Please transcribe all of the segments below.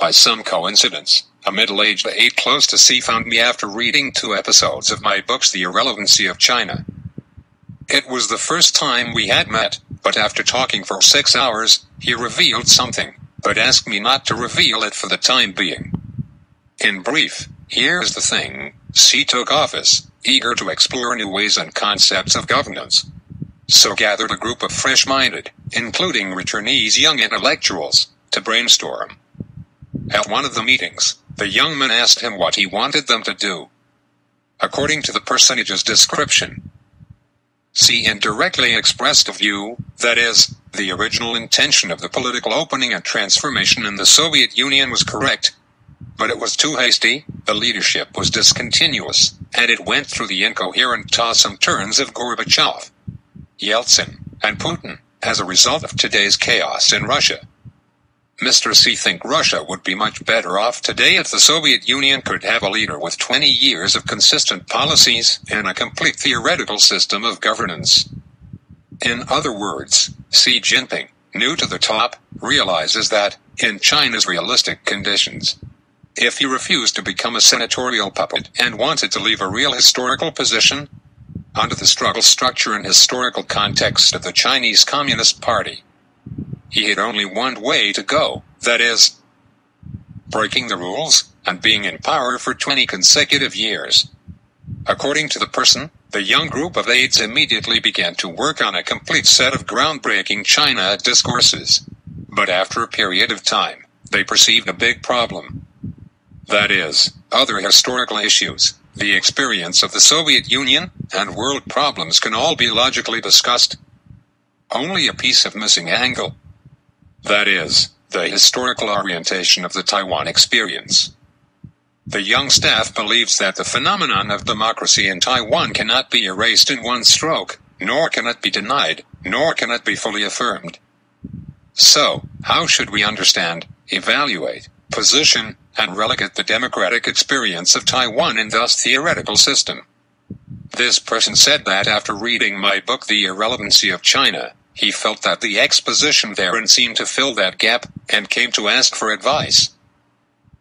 by some coincidence, a middle-aged aide close to C found me after reading 2 episodes of my books The Irrelevancy of China. It was the first time we had met, but after talking for 6 hours, he revealed something, but asked me not to reveal it for the time being. In brief, here's the thing: C took office, eager to explore new ways and concepts of governance. So gathered a group of fresh-minded, including returnees young intellectuals, to brainstorm. At one of the meetings, the young men asked him what he wanted them to do. According to the personage's description, C indirectly expressed a view, that is, the original intention of the political opening and transformation in the Soviet Union was correct, but it was too hasty, the leadership was discontinuous, and it went through the incoherent toss and turns of Gorbachev, Yeltsin, and Putin, as a result of today's chaos in Russia. Mr. C thinks Russia would be much better off today if the Soviet Union could have a leader with 20 years of consistent policies and a complete theoretical system of governance. In other words, Xi-Jin-Ping, new to the top, realizes that, in China's realistic conditions, if he refused to become a senatorial puppet and wanted to leave a real historical position, under the struggle structure and historical context of the Chinese Communist Party, he had only one way to go, that is, breaking the rules and being in power for 20 consecutive years. According to the person, the young group of aides immediately began to work on a complete set of groundbreaking China discourses. But after a period of time, they perceived a big problem. That is, other historical issues, the experience of the Soviet Union, and world problems can all be logically discussed. Only a piece of missing angle. That is, the historical orientation of the Taiwan experience. The young staff believes that the phenomenon of democracy in Taiwan cannot be erased in one stroke, nor can it be denied, nor can it be fully affirmed. So, how should we understand, evaluate, position, and relegate the democratic experience of Taiwan in thus theoretical system? This person said that after reading my book The Irrelevancy of China, he felt that the exposition therein seemed to fill that gap, and came to ask for advice.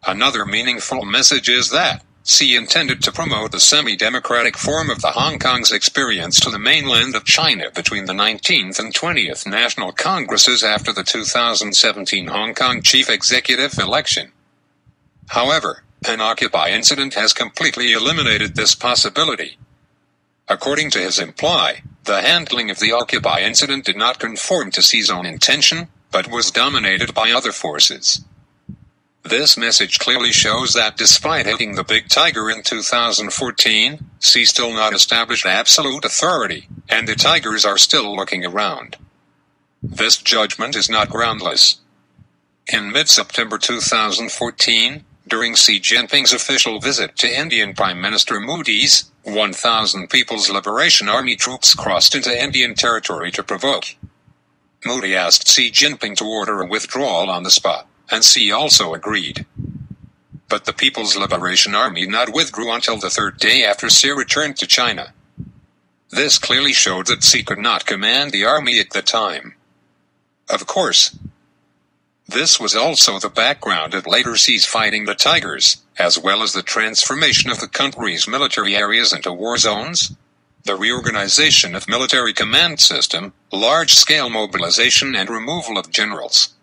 Another meaningful message is that Xi intended to promote the semi-democratic form of the Hong Kong's experience to the mainland of China between the 19th and 20th National Congresses after the 2017 Hong Kong chief executive election. However, an Occupy incident has completely eliminated this possibility. According to his imply, the handling of the Occupy incident did not conform to Xi's own intention, but was dominated by other forces. This message clearly shows that despite hitting the big tiger in 2014, Xi still not established absolute authority, and the tigers are still looking around. This judgment is not groundless. In mid-September 2014, during Xi Jinping's official visit to Indian Prime Minister Modi's, 1,000 People's Liberation Army troops crossed into Indian territory to provoke. Modi asked Xi Jinping to order a withdrawal on the spot, and Xi also agreed. But the People's Liberation Army not withdrew until the 3rd day after Xi returned to China. This clearly showed that Xi could not command the army at the time. Of course, this was also the background of later Xi's fighting the tigers, as well as the transformation of the country's military areas into war zones, the reorganization of military command system, large-scale mobilization and removal of generals.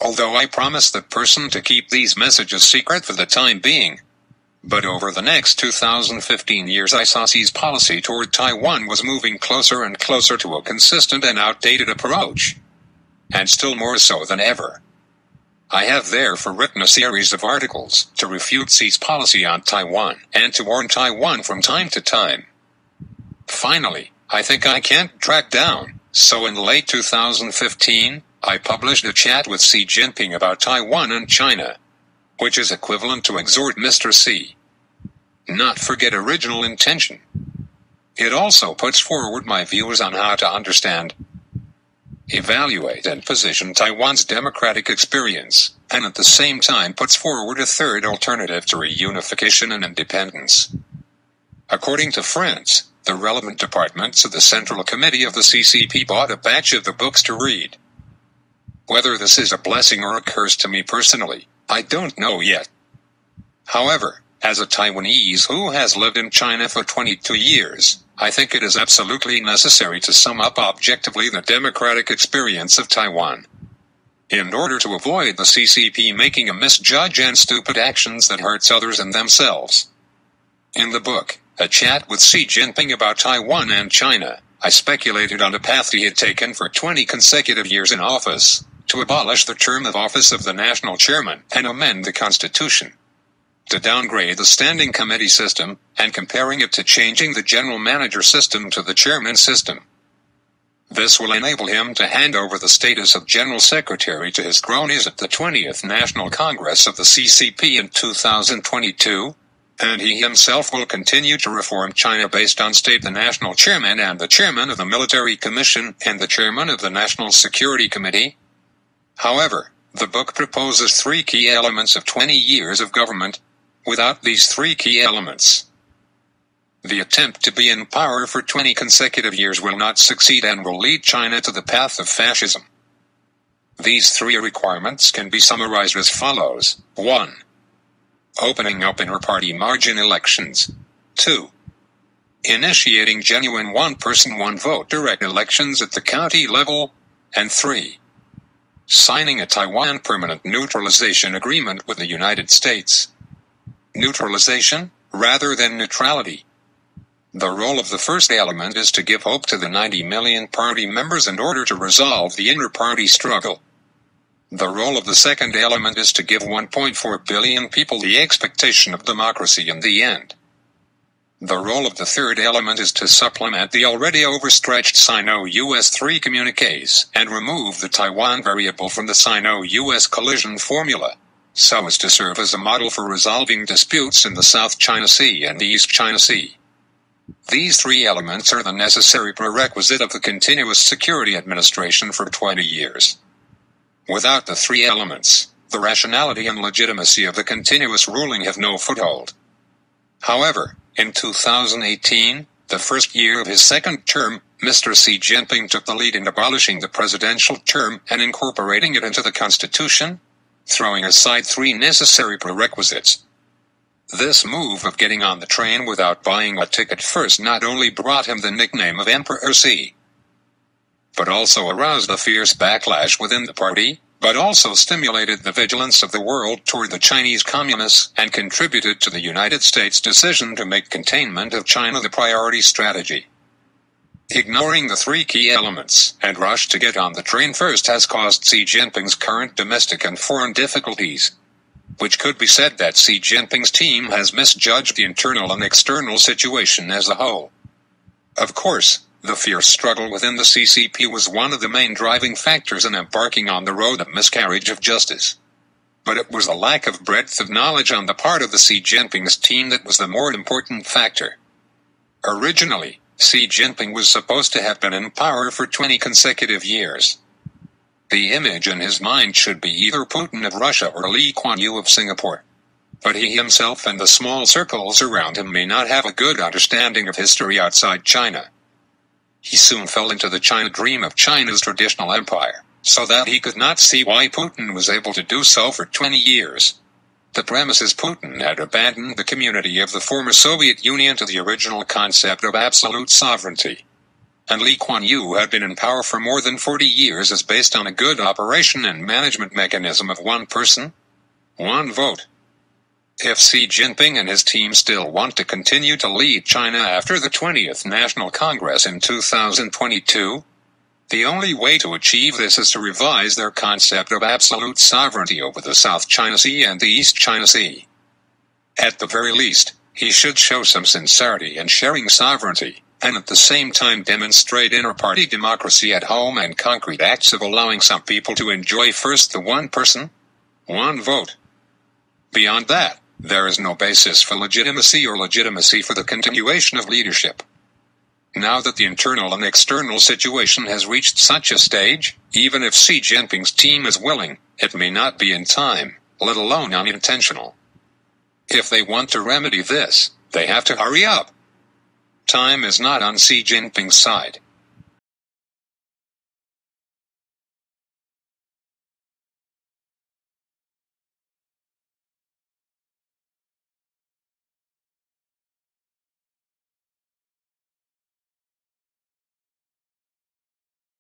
Although I promised the person to keep these messages secret for the time being, but over the next 2015 years I saw Xi's policy toward Taiwan was moving closer and closer to a consistent and outdated approach. And still more so than ever. I have therefore written a series of articles to refute Xi's policy on Taiwan and to warn Taiwan from time to time. Finally, I think I can't track down, so in late 2015, I published a chat with Xi Jinping about Taiwan and China, which is equivalent to exhort Mr. Xi not forget original intention. It also puts forward my views on how to understand, evaluate and position Taiwan's democratic experience, and at the same time puts forward a third alternative to reunification and independence. According to France, the relevant departments of the Central Committee of the CCP bought a batch of the books to read. Whether this is a blessing or a curse to me personally, I don't know yet. However, as a Taiwanese who has lived in China for 22 years, I think it is absolutely necessary to sum up objectively the democratic experience of Taiwan. In order to avoid the CCP making a misjudged and stupid actions that hurts others and themselves. In the book, A Chat with Xi Jinping about Taiwan and China, I speculated on the path he had taken for 20 consecutive years in office, to abolish the term of office of the national chairman and amend the constitution, to downgrade the standing committee system, and comparing it to changing the general manager system to the chairman system. This will enable him to hand over the status of General Secretary to his cronies at the 20th National Congress of the CCP in 2022, and he himself will continue to reform China based on state the national chairman and the chairman of the Military Commission and the chairman of the National Security Committee. However, the book proposes 3 key elements of 20 years of government. Without these 3 key elements, the attempt to be in power for 20 consecutive years will not succeed and will lead China to the path of fascism. These 3 requirements can be summarized as follows. 1. Opening up inter-party margin elections. 2. Initiating genuine one-person, one-vote direct elections at the county level. And 3. Signing a Taiwan permanent neutralization agreement with the United States. Neutralization, rather than neutrality. The role of the first element is to give hope to the 90 million party members in order to resolve the inter-party struggle. The role of the second element is to give 1.4 billion people the expectation of democracy in the end. The role of the third element is to supplement the already overstretched Sino-US 3 communiques and remove the Taiwan variable from the Sino-US collision formula, so as to serve as a model for resolving disputes in the South China Sea and the East China Sea. These 3 elements are the necessary prerequisite of the continuous security administration for 20 years. Without the 3 elements, the rationality and legitimacy of the continuous ruling have no foothold. However, in 2018, the first year of his second term, Mr. Xi Jinping took the lead in abolishing the presidential term and incorporating it into the constitution, throwing aside 3 necessary prerequisites. This move of getting on the train without buying a ticket first not only brought him the nickname of Emperor Xi, but also aroused a fierce backlash within the party, but also stimulated the vigilance of the world toward the Chinese communists and contributed to the United States' decision to make containment of China the priority strategy. Ignoring the 3 key elements and rush to get on the train first has caused Xi Jinping's current domestic and foreign difficulties, which could be said that Xi Jinping's team has misjudged the internal and external situation as a whole. Of course, the fierce struggle within the CCP was one of the main driving factors in embarking on the road of miscarriage of justice. But it was a lack of breadth of knowledge on the part of the Xi Jinping's team that was the more important factor. Originally, Xi Jinping was supposed to have been in power for 20 consecutive years. The image in his mind should be either Putin of Russia or Lee Kuan Yew of Singapore. But he himself and the small circles around him may not have a good understanding of history outside China. He soon fell into the China dream of China's traditional empire, so that he could not see why Putin was able to do so for 20 years. The premise is Putin had abandoned the community of the former Soviet Union to the original concept of absolute sovereignty. And Lee Kuan Yew had been in power for more than 40 years as based on a good operation and management mechanism of one person, one vote. If Xi Jinping and his team still want to continue to lead China after the 20th National Congress in 2022, the only way to achieve this is to revise their concept of absolute sovereignty over the South China Sea and the East China Sea. At the very least, he should show some sincerity in sharing sovereignty, and at the same time demonstrate inter-party democracy at home and concrete acts of allowing some people to enjoy first the one person, one vote. Beyond that, there is no basis for legitimacy for the continuation of leadership. Now that the internal and external situation has reached such a stage, even if Xi Jinping's team is willing, it may not be in time, let alone unintentional. If they want to remedy this, they have to hurry up. Time is not on Xi Jinping's side.